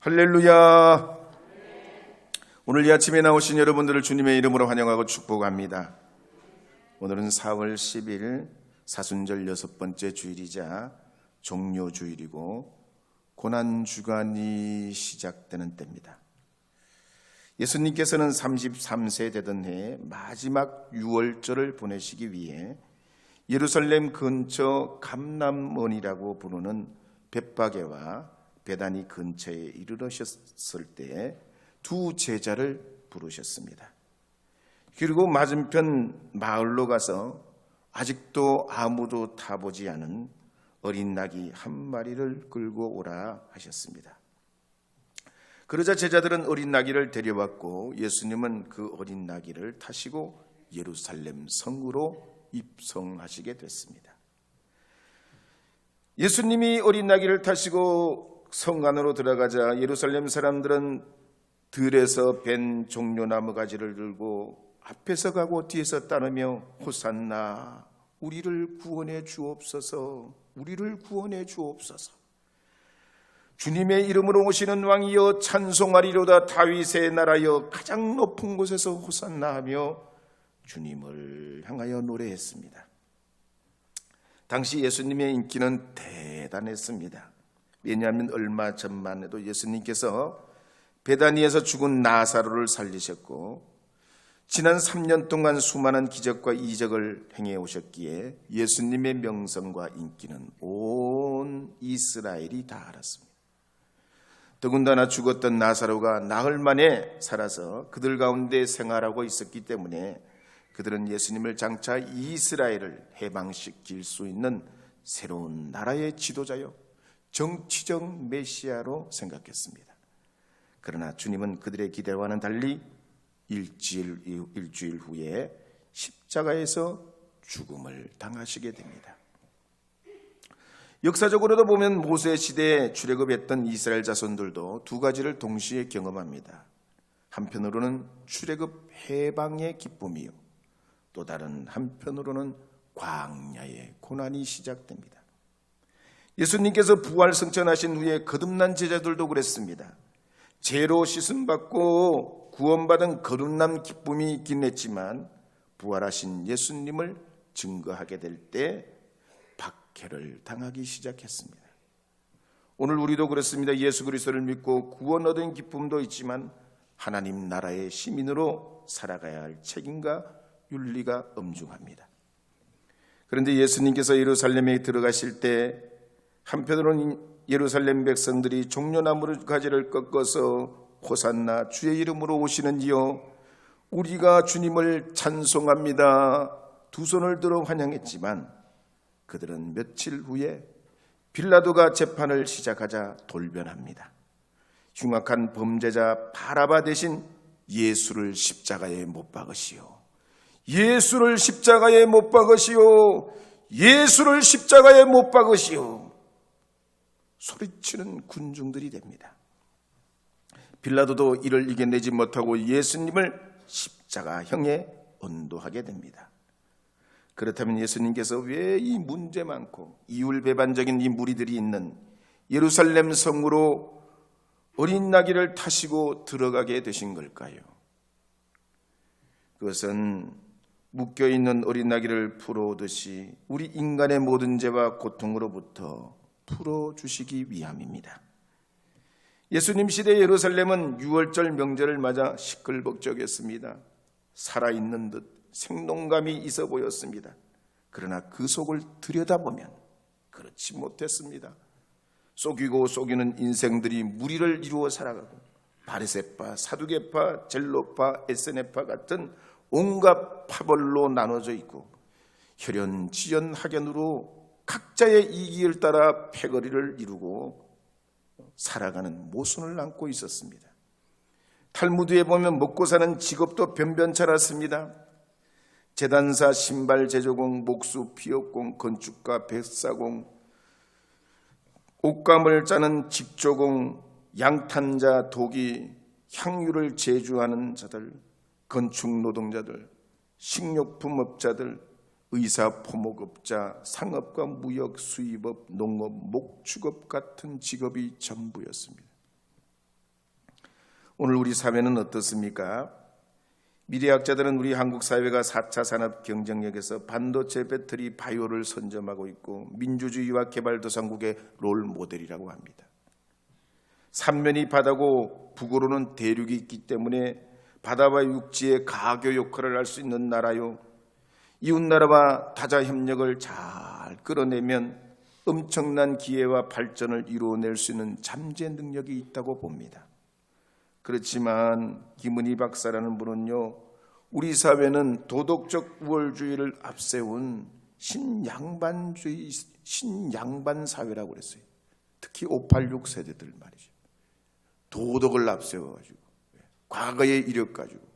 할렐루야. 오늘 이 아침에 나오신 여러분들을 주님의 이름으로 환영하고 축복합니다. 오늘은 4월 10일 사순절 6번째 주일이자 종료주일이고 고난주간이 시작되는 때입니다. 예수님께서는 33세 되던 해에 마지막 유월절을 보내시기 위해 예루살렘 근처 감람원이라고 부르는 벳바게와 베다니 근처에 이르렀을 때 두 제자를 부르셨습니다. 그리고 맞은편 마을로 가서 아직도 아무도 타보지 않은 어린 낙이 한 마리를 끌고 오라 하셨습니다. 그러자 제자들은 어린 나귀를 데려왔고 예수님은 그 어린 나귀를 타시고 예루살렘 성으로 입성하시게 됐습니다. 예수님이 어린 나귀를 타시고 성 안으로 들어가자 예루살렘 사람들은 들에서 벤 종려나무 가지를 들고 앞에서 가고 뒤에서 따르며 호산나 우리를 구원해 주옵소서, 우리를 구원해 주옵소서. 주님의 이름으로 오시는 왕이여 찬송하리로다, 다윗의 나라여 가장 높은 곳에서 호산나 하며 주님을 향하여 노래했습니다. 당시 예수님의 인기는 대단했습니다. 왜냐하면 얼마 전만 해도 예수님께서 베다니에서 죽은 나사로를 살리셨고 지난 3년 동안 수많은 기적과 이적을 행해 오셨기에 예수님의 명성과 인기는 온 이스라엘이 다 알았습니다. 더군다나 죽었던 나사로가 나흘 만에 살아서 그들 가운데 생활하고 있었기 때문에 그들은 예수님을 장차 이스라엘을 해방시킬 수 있는 새로운 나라의 지도자요, 정치적 메시아로 생각했습니다. 그러나 주님은 그들의 기대와는 달리 일주일 후에 십자가에서 죽음을 당하시게 됩니다. 역사적으로도 보면 모세 시대에 출애굽했던 이스라엘 자손들도 두 가지를 동시에 경험합니다. 한편으로는 출애굽 해방의 기쁨이요, 또 다른 한편으로는 광야의 고난이 시작됩니다. 예수님께서 부활 승천하신 후에 거듭난 제자들도 그랬습니다. 죄로 씻음받고 구원받은 거듭남 기쁨이 있긴 했지만 부활하신 예수님을 증거하게 될 때 박해를 당하기 시작했습니다. 오늘 우리도 그렇습니다. 예수 그리스도를 믿고 구원 얻은 기쁨도 있지만 하나님 나라의 시민으로 살아가야 할 책임과 윤리가 엄중합니다. 그런데 예수님께서 예루살렘에 들어가실 때 한편으로는 예루살렘 백성들이 종려나무 가지를 꺾어서 호산나 주의 이름으로 오시는 이여 우리가 주님을 찬송합니다 두 손을 들어 환영했지만 그들은 며칠 후에 빌라도가 재판을 시작하자 돌변합니다. 흉악한 범죄자 바라바 대신 예수를 십자가에 못 박으시오, 예수를 십자가에 못 박으시오, 예수를 십자가에 못 박으시오 소리치는 군중들이 됩니다. 빌라도도 이를 이겨내지 못하고 예수님을 십자가형에 언도하게 됩니다. 그렇다면 예수님께서 왜 이 문제 많고 이율배반적인 이 무리들이 있는 예루살렘 성으로 어린 나귀를 타시고 들어가게 되신 걸까요? 그것은 묶여있는 어린 나귀를 풀어오듯이 우리 인간의 모든 죄와 고통으로부터 풀어주시기 위함입니다. 예수님 시대 예루살렘은 유월절 명절을 맞아 시끌벅적했습니다. 살아있는 듯 생동감이 있어 보였습니다. 그러나 그 속을 들여다보면 그렇지 못했습니다. 속이고 속이는 인생들이 무리를 이루어 살아가고 바리새파, 사두개파, 젤로파, 에스네파 같은 온갖 파벌로 나눠져 있고 혈연, 지연, 학연으로 각자의 이익을 따라 패거리를 이루고 살아가는 모순을 안고 있었습니다. 탈무드에 보면 먹고 사는 직업도 변변찮았습니다. 제단사, 신발 제조공, 목수, 피업공, 건축가, 백사공, 옷감을 짜는 직조공, 양탄자, 도기, 향유를 제조하는 자들, 건축 노동자들, 식료품업자들, 의사, 포목업자, 상업과 무역, 수입업, 농업, 목축업 같은 직업이 전부였습니다. 오늘 우리 사회는 어떻습니까? 미래학자들은 우리 한국 사회가 4차 산업 경쟁력에서 반도체, 배터리, 바이오를 선점하고 있고 민주주의와 개발도상국의 롤 모델이라고 합니다. 삼면이 바다고 북으로는 대륙이 있기 때문에 바다와 육지의 가교 역할을 할 수 있는 나라요. 이웃나라와 다자 협력을 잘 끌어내면 엄청난 기회와 발전을 이루어낼 수 있는 잠재 능력이 있다고 봅니다. 그렇지만 김은희 박사라는 분은요, 우리 사회는 도덕적 우월주의를 앞세운 신양반 사회라고 그랬어요. 특히 586 세대들 말이죠. 도덕을 앞세워가지고 과거의 이력 가지고.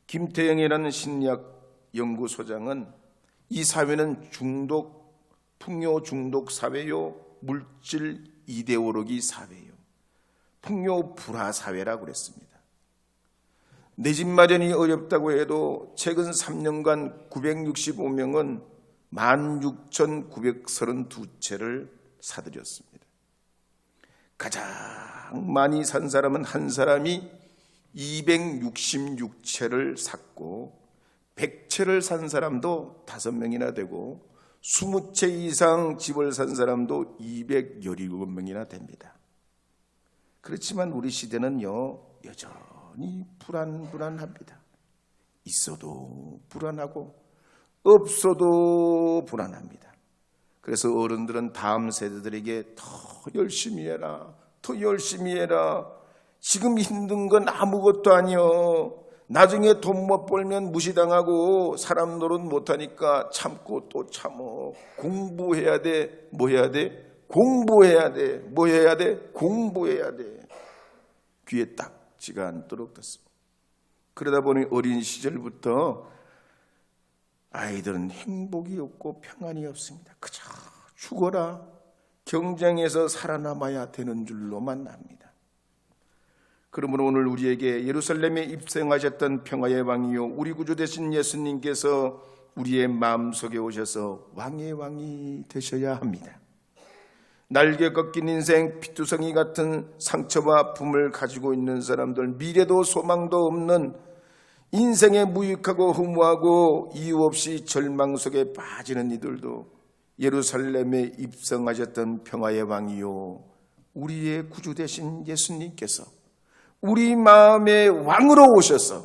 김태영이라는 신약 연구소장은 이 사회는 풍요 중독 사회요, 물질 이데올로기 사회요, 풍요 불화 사회라고 그랬습니다. 내 집 마련이 어렵다고 해도 최근 3년간 965명은 16,932채를 사들였습니다. 가장 많이 산 사람은 한 사람이 266채를 샀고 100채를 산 사람도 5명이나 되고 20채 이상 집을 산 사람도 217명이나 됩니다. 그렇지만 우리 시대는요, 여전히 불안합니다. 있어도 불안하고 없어도 불안합니다. 그래서 어른들은 다음 세대들에게 더 열심히 해라, 더 열심히 해라. 지금 힘든 건 아무것도 아니요. 나중에 돈 못 벌면 무시당하고 사람 노릇 못하니까 참고 또 참어. 공부해야 돼. 뭐 해야 돼? 공부해야 돼. 뭐 해야 돼? 공부해야 돼. 귀에 딱지가 않도록 됐습니다. 그러다 보니 어린 시절부터 아이들은 행복이 없고 평안이 없습니다. 그저 죽어라, 경쟁에서 살아남아야 되는 줄로만 압니다. 그러므로 오늘 우리에게 예루살렘에 입성하셨던 평화의 왕이요, 우리 구주 되신 예수님께서 우리의 마음속에 오셔서 왕의 왕이 되셔야 합니다. 날개 꺾인 인생, 피투성이 같은 상처와 아픔을 가지고 있는 사람들, 미래도 소망도 없는 인생에 무익하고 허무하고 이유 없이 절망 속에 빠지는 이들도 예루살렘에 입성하셨던 평화의 왕이요, 우리의 구주 되신 예수님께서 우리 마음의 왕으로 오셔서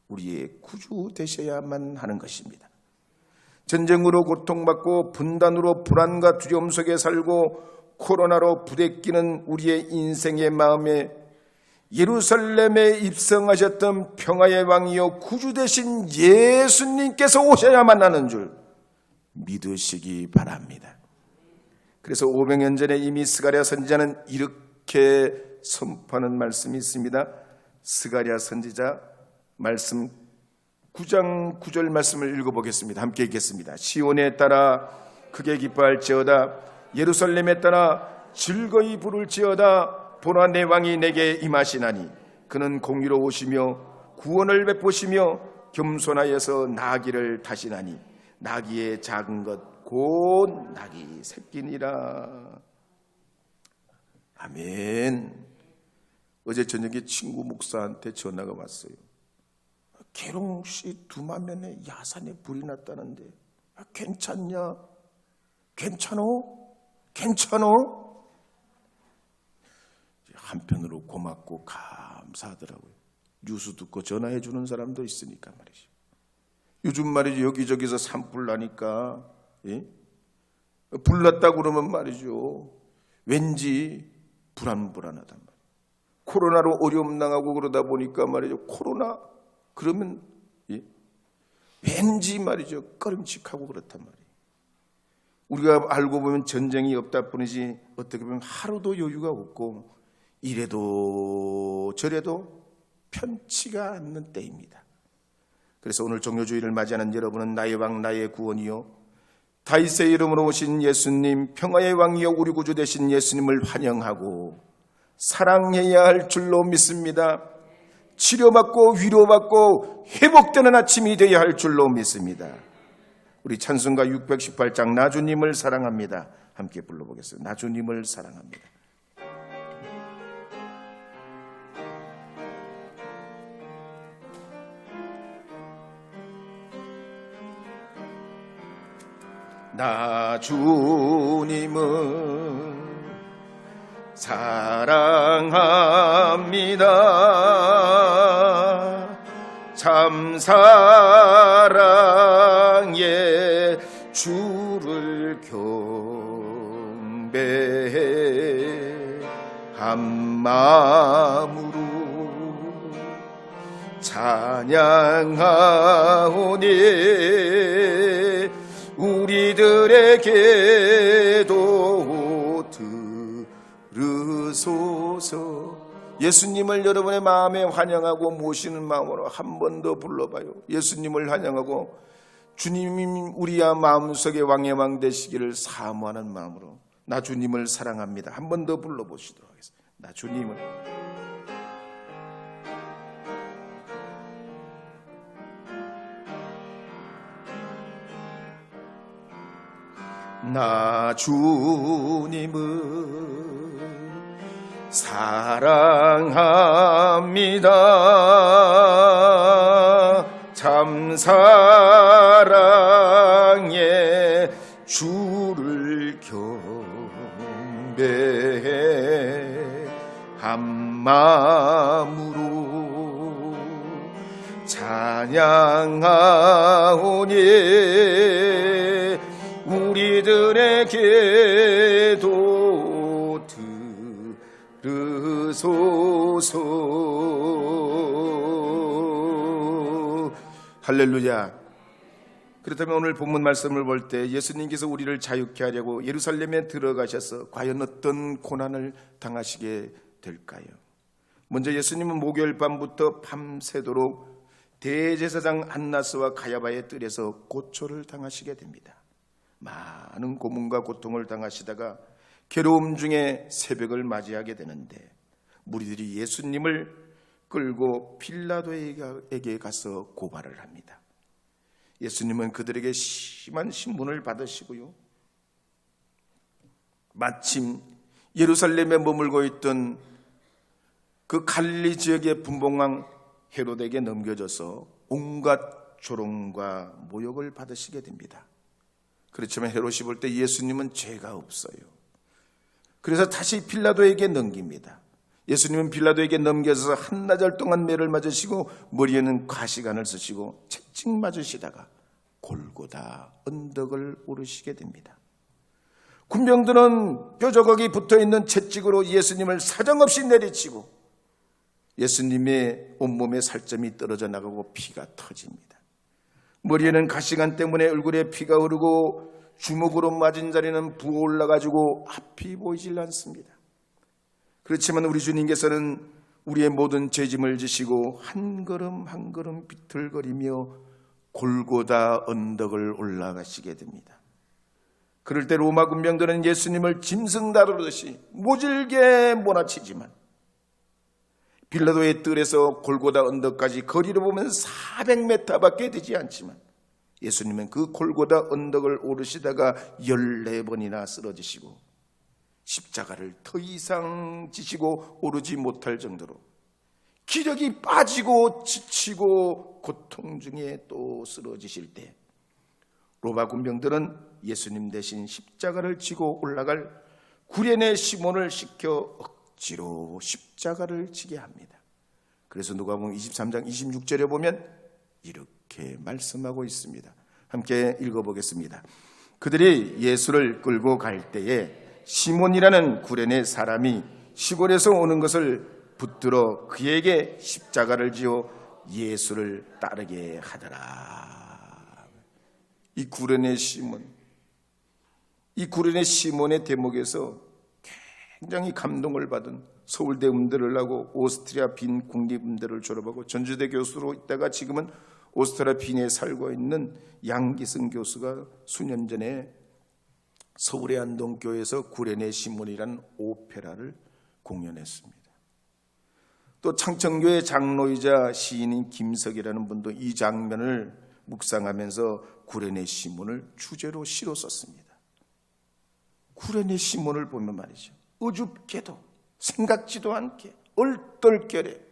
우리의 구주 되셔야만 하는 것입니다. 전쟁으로 고통받고 분단으로 불안과 두려움 속에 살고 코로나로 부대끼는 우리의 인생의 마음에 예루살렘에 입성하셨던 평화의 왕이요 구주 되신 예수님께서 오셔야만 하는 줄 믿으시기 바랍니다. 그래서 500년 전에 이미 스가랴 선지자는 이렇게 선포하는 말씀이 있습니다. 스가랴 선지자 말씀 9장 9절 말씀을 읽어보겠습니다. 함께 읽겠습니다. 시온에 따라 크게 기뻐할지어다, 예루살렘에 따라 즐거이 부를지어다. 보라, 내 왕이 내게 임하시나니 그는 공의로우시며 구원을 베푸시며 겸손하여서 나귀를 타시나니 나귀의 작은 것 곧 나귀 새끼니라. 아멘. 어제 저녁에 친구 목사한테 전화가 왔어요. 계룡씨 두마면에 야산에 불이 났다는데 괜찮냐? 괜찮어? 한편으로 고맙고 감사하더라고요. 뉴스 듣고 전화해 주는 사람도 있으니까 말이죠. 요즘 말이죠, 여기저기서 산불 나니까 불 났다고 그러면 말이죠, 왠지 불안하단 말이에요. 코로나로 어려움 당하고 그러다 보니까 말이죠, 코로나 그러면 왠지 말이죠, 꺼림칙하고 그렇단 말이에요. 우리가 알고 보면 전쟁이 없다 뿐이지 어떻게 보면 하루도 여유가 없고 이래도 저래도 편치가 않는 때입니다. 그래서 오늘 종료주의를 맞이하는 여러분은 나의 왕 나의 구원이요, 다윗의 이름으로 오신 예수님, 평화의 왕이요 우리 구주 되신 예수님을 환영하고 사랑해야 할 줄로 믿습니다. 치료받고 위로받고 회복되는 아침이 되어야 할 줄로 믿습니다. 우리 찬송가 618장 나주님을 사랑합니다. 함께 불러보겠습니다. 나주님을 사랑합니다. 나 주님을 사랑합니다. 참 사랑의 주를 경배한 마음으로 찬양하오니 우리들에게도 들으소서. 예수님을 여러분의 마음에 환영하고 모시는 마음으로 한 번 더 불러봐요. 예수님을 환영하고 주님이 우리야 마음속에 왕의 왕 되시기를 사모하는 마음으로 나 주님을 사랑합니다. 한 번 더 불러보시도록 하겠습니다. 나 주님을. 나 주님을 사랑합니다. 참 사랑의 주를 경배한 마음으로 찬양하오니 우리들에게도 들으소서. 할렐루야. 그렇다면 오늘 본문 말씀을 볼 때 예수님께서 우리를 자유케 하려고 예루살렘에 들어가셔서 과연 어떤 고난을 당하시게 될까요? 먼저 예수님은 목요일 밤부터 밤새도록 대제사장 안나스와 가야바의 뜰에서 고초를 당하시게 됩니다. 많은 고문과 고통을 당하시다가 괴로움 중에 새벽을 맞이하게 되는데 무리들이 예수님을 끌고 빌라도에게 가서 고발을 합니다. 예수님은 그들에게 심한 신문을 받으시고요, 마침 예루살렘에 머물고 있던 그 갈릴리 지역의 분봉왕 헤롯에게 넘겨져서 온갖 조롱과 모욕을 받으시게 됩니다. 그렇지만 헤롯이 볼 때 예수님은 죄가 없어요. 그래서 다시 빌라도에게 넘깁니다. 예수님은 빌라도에게 넘겨서 한나절 동안 매를 맞으시고 머리에는 가시관을 쓰시고 채찍 맞으시다가 골고다 언덕을 오르시게 됩니다. 군병들은 뾰족하게 붙어있는 채찍으로 예수님을 사정없이 내리치고 예수님의 온몸에 살점이 떨어져 나가고 피가 터집니다. 머리에는 가시관 때문에 얼굴에 피가 흐르고 주먹으로 맞은 자리는 부어올라가지고 앞이 보이질 않습니다. 그렇지만 우리 주님께서는 우리의 모든 죄짐을 지시고 한 걸음 한 걸음 비틀거리며 골고다 언덕을 올라가시게 됩니다. 그럴 때 로마 군병들은 예수님을 짐승 다루듯이 모질게 몰아치지만 빌라도의 뜰에서 골고다 언덕까지 거리를 보면 400m밖에 되지 않지만 예수님은 그 골고다 언덕을 오르시다가 14번이나 쓰러지시고 십자가를 더 이상 지시고 오르지 못할 정도로 기력이 빠지고 지치고 고통 중에 또 쓰러지실 때 로마 군병들은 예수님 대신 십자가를 지고 올라갈 구레네 시몬을 시켜 억지로 십자가를 지게 합니다. 그래서 누가복음 23장 26절에 보면 이렇게 말씀하고 있습니다. 함께 읽어보겠습니다. 그들이 예수를 끌고 갈 때에 시몬이라는 구레네 사람이 시골에서 오는 것을 붙들어 그에게 십자가를 지어 예수를 따르게 하더라. 이 구레네 시몬의 대목에서 굉장히 감동을 받은 서울대 음대를 하고 오스트리아 빈 국립음대를 졸업하고 전주대 교수로 있다가 지금은 오스트리아 빈에 살고 있는 양기승 교수가 수년 전에 서울의 안동교회에서 구레네 시몬이라는 오페라를 공연했습니다. 또 창천교회 장로이자 시인인 김석이라는 분도 이 장면을 묵상하면서 구레네 시몬을 주제로 시로 썼습니다. 구레네 시몬을 보면 말이죠, 어줍게도 생각지도 않게 얼떨결에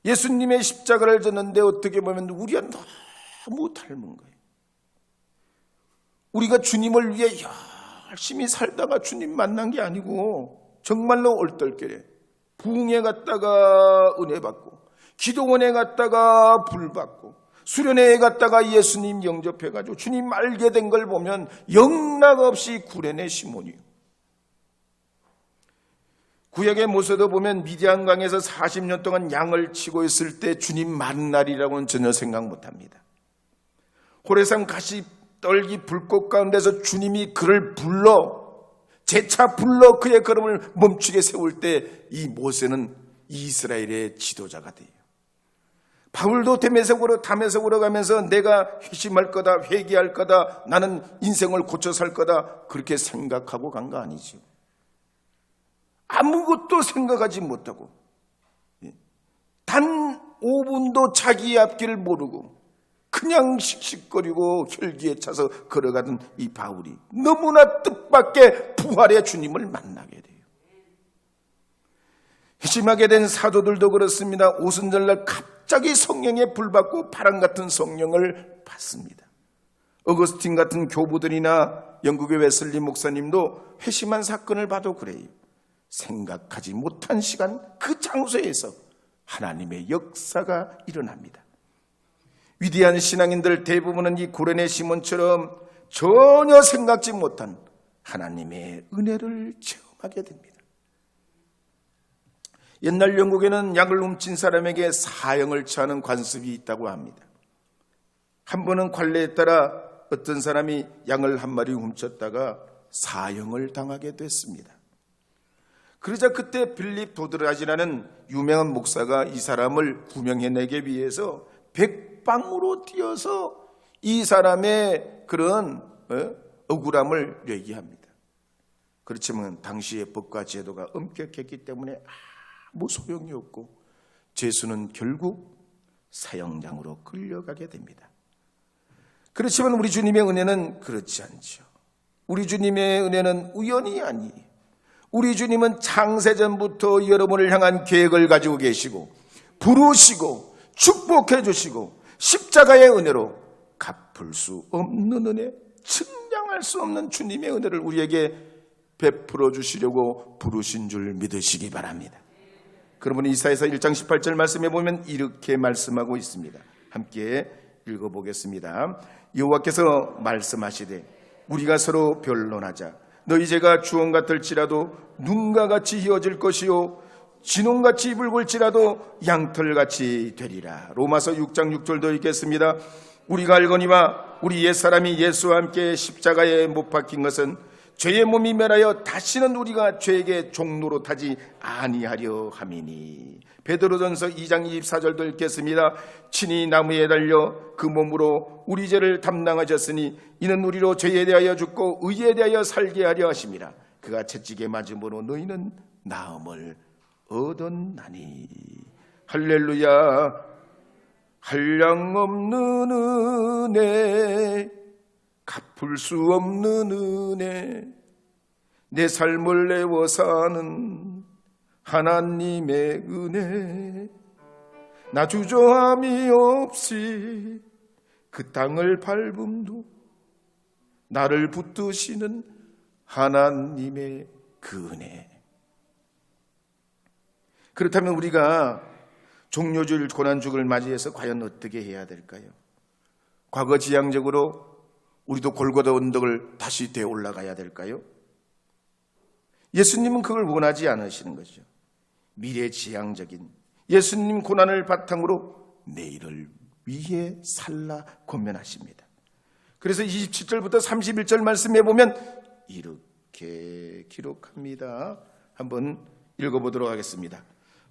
예수님의 십자가를 졌는데 어떻게 보면 우리와 너무 닮은 거예요. 우리가 주님을 위해 열심히 살다가 주님 만난 게 아니고 정말로 얼떨결에 부흥회 갔다가 은혜 받고 기도원에 갔다가 불 받고 수련회에 갔다가 예수님 영접해가지고 주님 알게 된 걸 보면 영락없이 구레네 시몬이요. 구약의 모세도 보면 미디안 강에서 40년 동안 양을 치고 있을 때 주님 만날이라고는 전혀 생각 못합니다. 호레산 가시 떨기 불꽃 가운데서 주님이 그를 재차 불러 그의 걸음을 멈추게 세울 때 이 모세는 이스라엘의 지도자가 돼요. 바울도 다메섹으로 가면서 내가 회심할 거다, 회개할 거다, 나는 인생을 고쳐 살 거다 그렇게 생각하고 간 거 아니죠. 아무것도 생각하지 못하고 단 5분도 자기의 앞길을 모르고 그냥 씩씩거리고 혈기에 차서 걸어가던 이 바울이 너무나 뜻밖의 부활의 주님을 만나게 돼요. 회심하게 된 사도들도 그렇습니다. 오순절날 갑자기 성령에 불받고 바람 같은 성령을 받습니다. 어거스틴 같은 교부들이나 영국의 웨슬리 목사님도 회심한 사건을 봐도 그래요. 생각하지 못한 시간 그 장소에서 하나님의 역사가 일어납니다. 위대한 신앙인들 대부분은 이 구레네 시몬처럼 전혀 생각지 못한 하나님의 은혜를 체험하게 됩니다. 옛날 영국에는 양을 훔친 사람에게 사형을 처하는 관습이 있다고 합니다. 한 번은 관례에 따라 어떤 사람이 양을 한 마리 훔쳤다가 사형을 당하게 됐습니다. 그러자 그때 빌립 도드라지라는 유명한 목사가 이 사람을 구명해내기 위해서 백방으로 뛰어서 이 사람의 그런 억울함을 얘기합니다. 그렇지만 당시의 법과 제도가 엄격했기 때문에 아무 소용이 없고 죄수는 결국 사형장으로 끌려가게 됩니다. 그렇지만 우리 주님의 은혜는 그렇지 않죠. 우리 주님의 은혜는 우연이 아니에요. 우리 주님은 창세전부터 여러분을 향한 계획을 가지고 계시고 부르시고 축복해 주시고 십자가의 은혜로 갚을 수 없는 은혜, 측량할 수 없는 주님의 은혜를 우리에게 베풀어 주시려고 부르신 줄 믿으시기 바랍니다. 그러면 이사야서 1장 18절 말씀에 보면 이렇게 말씀하고 있습니다. 함께 읽어보겠습니다. 여호와께서 말씀하시되 우리가 서로 변론하자. 너희 죄가 주홍 같을지라도 눈과 같이 희어질 것이요 진홍같이 붉을지라도 양털같이 되리라. 로마서 6장 6절도 읽겠습니다. 우리가 알거니와 우리 옛사람이 예수와 함께 십자가에 못 박힌 것은 죄의 몸이 멸하여 다시는 우리가 죄에게 종로로 타지 아니하려 함이니. 베드로전서 2장 24절도 읽겠습니다. 친히 나무에 달려 그 몸으로 우리 죄를 담당하셨으니 이는 우리로 죄에 대하여 죽고 의에 대하여 살게 하려 하심이라. 그가 채찍에 맞음으로 너희는 나음을 얻었나니. 할렐루야. 한량없는 은혜, 갚을 수 없는 은혜, 내 삶을 내워 사는 하나님의 은혜. 나 주저함이 없이 그 땅을 밟음도 나를 붙드시는 하나님의 그 은혜. 그렇다면 우리가 종료주일 고난주일을 맞이해서 과연 어떻게 해야 될까요? 과거 지향적으로 우리도 골고다 언덕을 다시 되어 올라가야 될까요? 예수님은 그걸 원하지 않으시는 거죠. 미래지향적인 예수님 고난을 바탕으로 내일을 위해 살라 권면하십니다. 그래서 27절부터 31절 말씀에 보면 이렇게 기록합니다. 한번 읽어보도록 하겠습니다.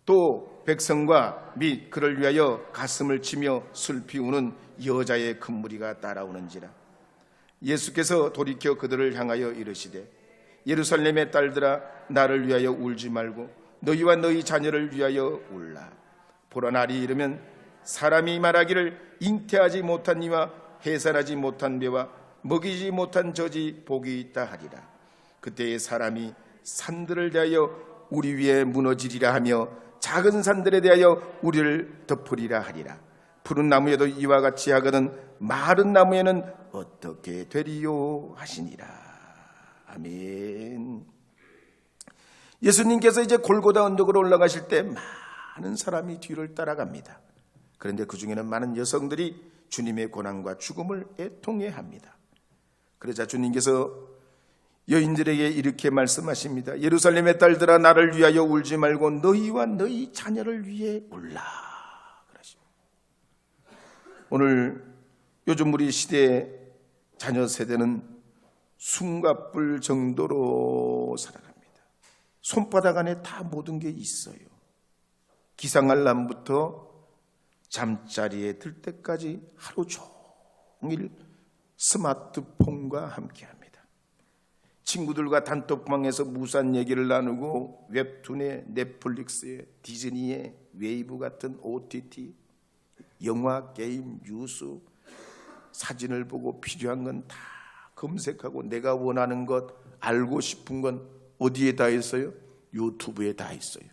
또 백성과 및 그를 위하여 가슴을 치며 슬피 우는 여자의 큰 무리가 따라오는지라. 예수께서 돌이켜 그들을 향하여 이르시되 예루살렘의 딸들아 나를 위하여 울지 말고 너희와 너희 자녀를 위하여 울라. 보라 날이 이르면 사람이 말하기를 잉태하지 못한 이와 해산하지 못한 배와 먹이지 못한 젖이 복이 있다 하리라. 그때의 사람이 산들을 대하여 우리 위에 무너지리라 하며 작은 산들에 대하여 우리를 덮으리라 하리라. 푸른 나무에도 이와 같이 하거든 마른 나무에는 어떻게 되리요 하시니라. 아멘. 예수님께서 이제 골고다 언덕으로 올라가실 때 많은 사람이 뒤를 따라갑니다. 그런데 그 중에는 많은 여성들이 주님의 고난과 죽음을 애통해합니다. 그러자 주님께서 여인들에게 이렇게 말씀하십니다. 예루살렘의 딸들아, 나를 위하여 울지 말고 너희와 너희 자녀를 위해 울라. 그러십니다. 오늘 요즘 우리 시대의 자녀 세대는 숨가쁠 정도로 살아갑니다. 손바닥 안에 다 모든 게 있어요. 기상알람부터 잠자리에 들 때까지 하루 종일 스마트폰과 함께합니다. 친구들과 단톡방에서 무수한 얘기를 나누고 웹툰에 넷플릭스에 디즈니에 웨이브 같은 OTT, 영화, 게임, 뉴스, 사진을 보고 필요한 건 다 검색하고 내가 원하는 것, 알고 싶은 건 어디에 다 있어요? 유튜브에 다 있어요.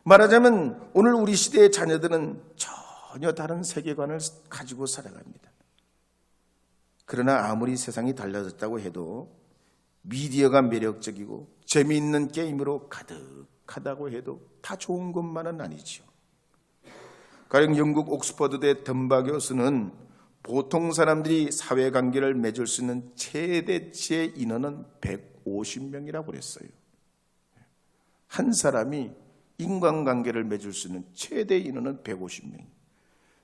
말하자면 오늘 우리 시대의 자녀들은 전혀 다른 세계관을 가지고 살아갑니다. 그러나 아무리 세상이 달라졌다고 해도 미디어가 매력적이고 재미있는 게임으로 가득하다고 해도 다 좋은 것만은 아니죠. 가령 영국 옥스퍼드대 덤바 교수는 보통 사람들이 사회관계를 맺을 수 있는 최대치의 인원은 150명이라고 그랬어요. 한 사람이 인간관계를 맺을 수 있는 최대 인원은 150명.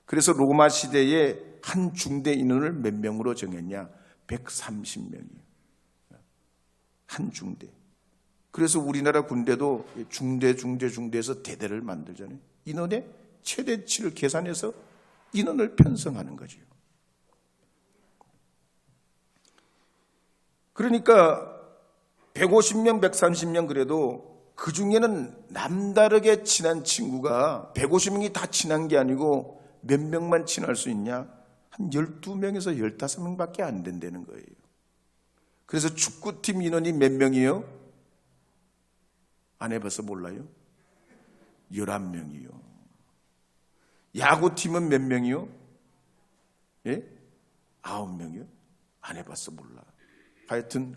그래서 로마 시대에 한 중대 인원을 몇 명으로 정했냐? 130명이에요. 한 중대. 그래서 우리나라 군대도 중대에서 대대를 만들잖아요. 인원의 최대치를 계산해서 인원을 편성하는 거죠. 그러니까 150명, 130명 그래도 그 중에는 남다르게 친한 친구가 150명이 다 친한 게 아니고 몇 명만 친할 수 있냐? 한 12명에서 15명밖에 안 된다는 거예요. 그래서 축구팀 인원이 몇 명이에요? 안 해봐서 몰라요? 11명이요. 야구팀은 몇 명이요? 예? 9명이요? 안 해봐서 몰라. 하여튼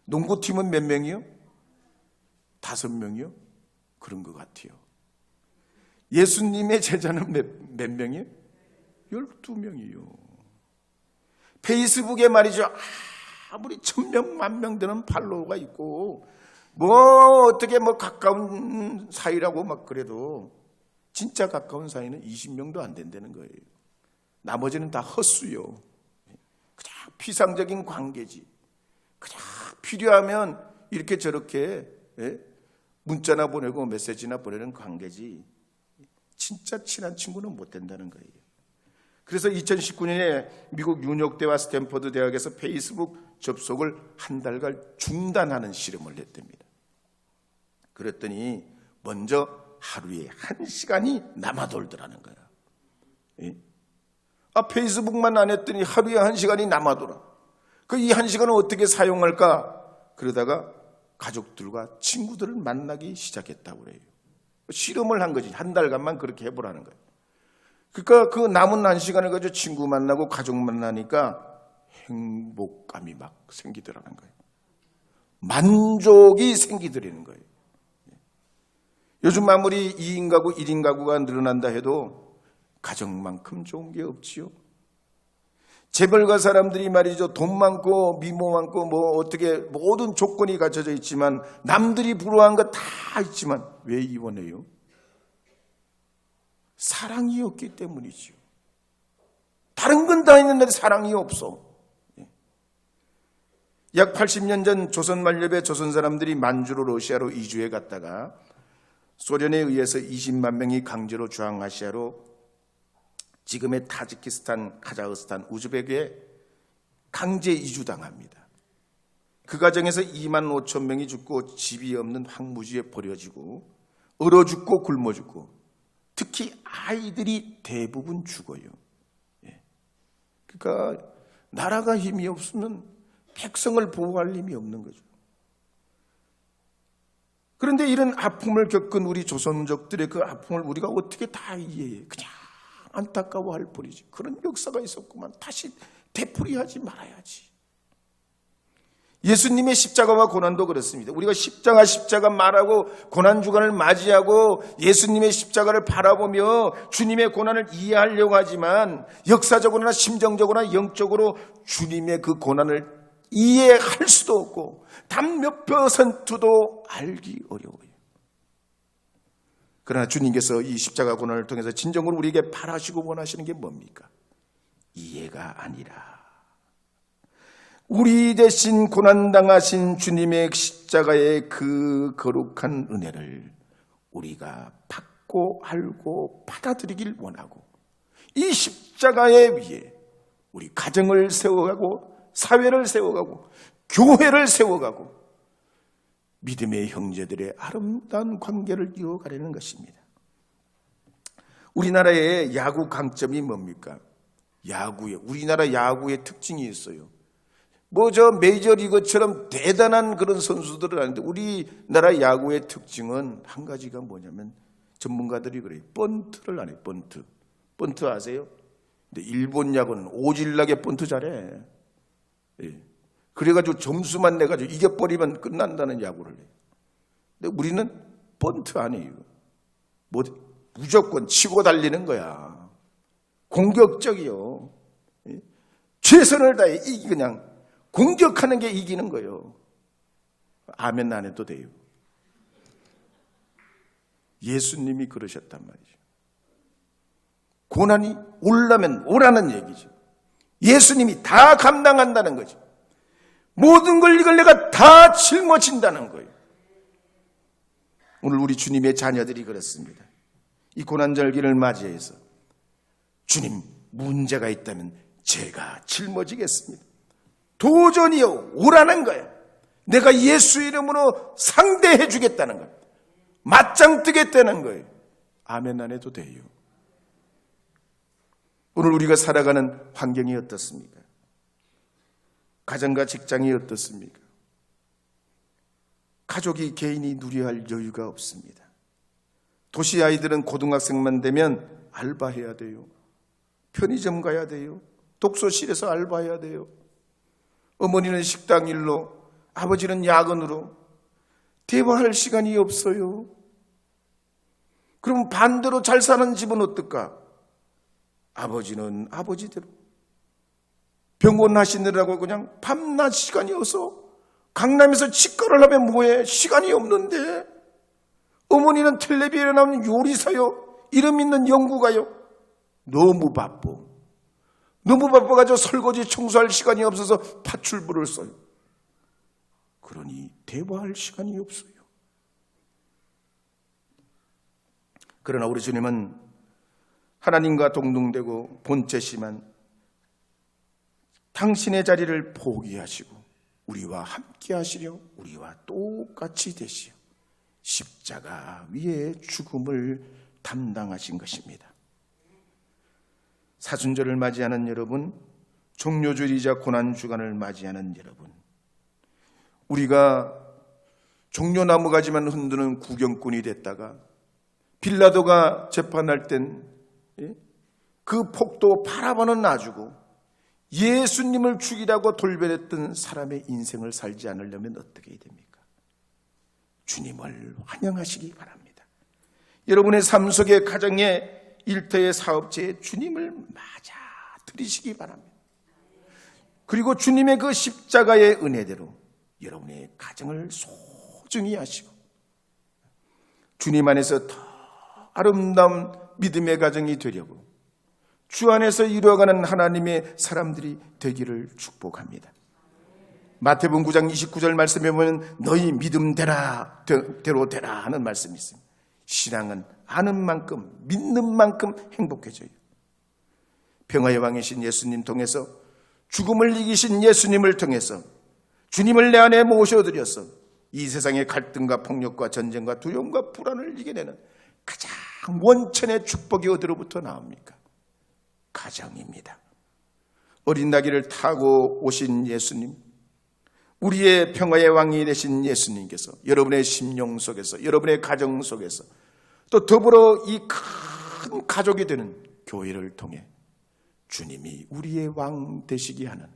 농구팀은 몇 명이요? 5명이요? 그런 것 같아요. 예수님의 제자는 몇 명이에요? 12명이요. 페이스북에 말이죠. 아무리 1000명, 10,000명 되는 팔로워가 있고 어떻게 가까운 사이라고 막 그래도 진짜 가까운 사이는 20명도 안 된다는 거예요. 나머지는 다 헛수요. 그냥 피상적인 관계지. 그냥 필요하면 이렇게 저렇게 문자나 보내고 메시지나 보내는 관계지. 진짜 친한 친구는 못 된다는 거예요. 그래서 2019년에 미국 뉴욕대와 스탠퍼드 대학에서 페이스북 접속을 한 달간 중단하는 실험을 했답니다. 그랬더니 먼저 하루에 1시간이 남아돌더라는 거야. 예? 페이스북만 안 했더니 하루에 1시간이 남아돌아. 이 1시간을 어떻게 사용할까? 그러다가 가족들과 친구들을 만나기 시작했다고 그래요. 실험을 한 거지. 한 달간만 그렇게 해보라는 거예요. 그러니까 그 남은 1시간을 가지고 친구 만나고 가족 만나니까 행복감이 막 생기더라는 거예요. 만족이 생기더라는 거예요. 요즘 아무리 2인 가구, 1인 가구가 늘어난다 해도 가정만큼 좋은 게 없지요. 재벌가 사람들이 말이죠. 돈 많고 미모 많고 어떻게 모든 조건이 갖춰져 있지만 남들이 부러워한 거 다 있지만 왜 이혼해요? 사랑이 없기 때문이지요. 다른 건 다 있는데 사랑이 없어. 약 80년 전 조선 만렙에 조선 사람들이 만주로 러시아로 이주해 갔다가 소련에 의해서 20만 명이 강제로 중앙아시아로 지금의 타지키스탄, 카자흐스탄, 우즈베크에 강제 이주당합니다. 그 과정에서 2만 5천 명이 죽고 집이 없는 황무지에 버려지고 얼어 죽고 굶어 죽고 특히 아이들이 대부분 죽어요. 그러니까 나라가 힘이 없으면 백성을 보호할 힘이 없는 거죠. 그런데 이런 아픔을 겪은 우리 조선족들의 그 아픔을 우리가 어떻게 다 이해해? 그냥 안타까워할 뿐이지. 그런 역사가 있었구만. 다시 되풀이하지 말아야지. 예수님의 십자가와 고난도 그렇습니다. 우리가 십자가 말하고 고난주간을 맞이하고 예수님의 십자가를 바라보며 주님의 고난을 이해하려고 하지만 역사적으로나 심정적으로나 영적으로 주님의 그 고난을 이해할 수도 없고 단 몇 %도 알기 어려워요. 그러나 주님께서 이 십자가 고난을 통해서 진정으로 우리에게 바라시고 원하시는 게 뭡니까? 이해가 아니라 우리 대신 고난당하신 주님의 십자가의 그 거룩한 은혜를 우리가 받고 알고 받아들이길 원하고 이 십자가의 위에 우리 가정을 세워가고 사회를 세워가고 교회를 세워가고 믿음의 형제들의 아름다운 관계를 이어가려는 것입니다. 우리나라의 야구 강점이 뭡니까? 우리나라 야구의 특징이 있어요. 메이저리그처럼 대단한 그런 선수들은 아닌데 우리나라 야구의 특징은 한 가지가 뭐냐면 전문가들이 그래요. 번트를 안 해요. 번트 아세요? 근데 일본 야구는 오질나게 번트 잘해. 예. 그래가지고 점수만 내가지고 이겨버리면 끝난다는 야구를 해요. 근데 우리는 번트 안 해요. 무조건 치고 달리는 거야. 공격적이요. 예. 최선을 다해 그냥 공격하는 게 이기는 거예요. 아멘 안 해도 돼요. 예수님이 그러셨단 말이죠. 고난이 오려면 오라는 얘기죠. 예수님이 다 감당한다는 거죠. 모든 걸 이걸 내가 다 짊어진다는 거예요. 오늘 우리 주님의 자녀들이 그렇습니다. 이 고난절기를 맞이해서 주님 문제가 있다면 제가 짊어지겠습니다. 도전이요 오라는 거예요. 내가 예수 이름으로 상대해 주겠다는 거예요. 맞짱 뜨겠다는 거예요. 아멘 안 해도 돼요. 오늘 우리가 살아가는 환경이 어떻습니까? 가정과 직장이 어떻습니까? 가족이 개인이 누려야 할 여유가 없습니다. 도시 아이들은 고등학생만 되면 알바해야 돼요. 편의점 가야 돼요. 독서실에서 알바해야 돼요. 어머니는 식당 일로, 아버지는 야근으로. 대화할 시간이 없어요. 그럼 반대로 잘 사는 집은 어떨까? 아버지는 아버지대로 병원 하시느라고 그냥 밤낮 시간이 없어. 강남에서 치과를 하면 뭐해? 시간이 없는데. 어머니는 텔레비전에 나오는 요리사요. 이름 있는 연구가요. 너무 바빠가지고 설거지 청소할 시간이 없어서 파출부를 써요. 그러니 대화할 시간이 없어요. 그러나 우리 주님은 하나님과 동등되고 본체시만 당신의 자리를 포기하시고 우리와 함께 하시려 우리와 똑같이 되시어 십자가 위에 죽음을 담당하신 것입니다. 사순절을 맞이하는 여러분, 종료주일이자 고난주간을 맞이하는 여러분, 우리가 종려나무가지만 흔드는 구경꾼이 됐다가 빌라도가 재판할 땐 그 폭도 바라보는 놔주고 예수님을 죽이라고 돌변했던 사람의 인생을 살지 않으려면 어떻게 해야 됩니까? 주님을 환영하시기 바랍니다. 여러분의 삶 속의 가정의 일터의 사업체에 주님을 맞아 들이시기 바랍니다. 그리고 주님의 그 십자가의 은혜대로 여러분의 가정을 소중히 하시고 주님 안에서 더 아름다운 믿음의 가정이 되려고 주 안에서 이루어가는 하나님의 사람들이 되기를 축복합니다. 마태복음 9장 29절 말씀에 보면 너희 믿음대로 되라 하는 말씀이 있습니다. 신앙은 아는 만큼 믿는 만큼 행복해져요. 평화의 왕이신 예수님 통해서 죽음을 이기신 예수님을 통해서 주님을 내 안에 모셔드려서 이 세상의 갈등과 폭력과 전쟁과 두려움과 불안을 이겨내는 가장 원천의 축복이 어디로부터 나옵니까? 가정입니다. 어린 나귀를 타고 오신 예수님, 우리의 평화의 왕이 되신 예수님께서 여러분의 심령 속에서, 여러분의 가정 속에서 또 더불어 이 큰 가족이 되는 교회를 통해 주님이 우리의 왕 되시게 하는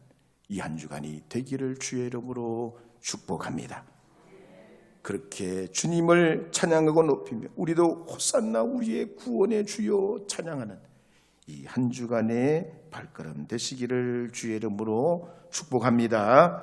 이 한 주간이 되기를 주의 이름으로 축복합니다. 그렇게 주님을 찬양하고 높이며 우리도 호산나 우리의 구원의 주여 찬양하는 이 한 주간의 발걸음 되시기를 주의 이름으로 축복합니다.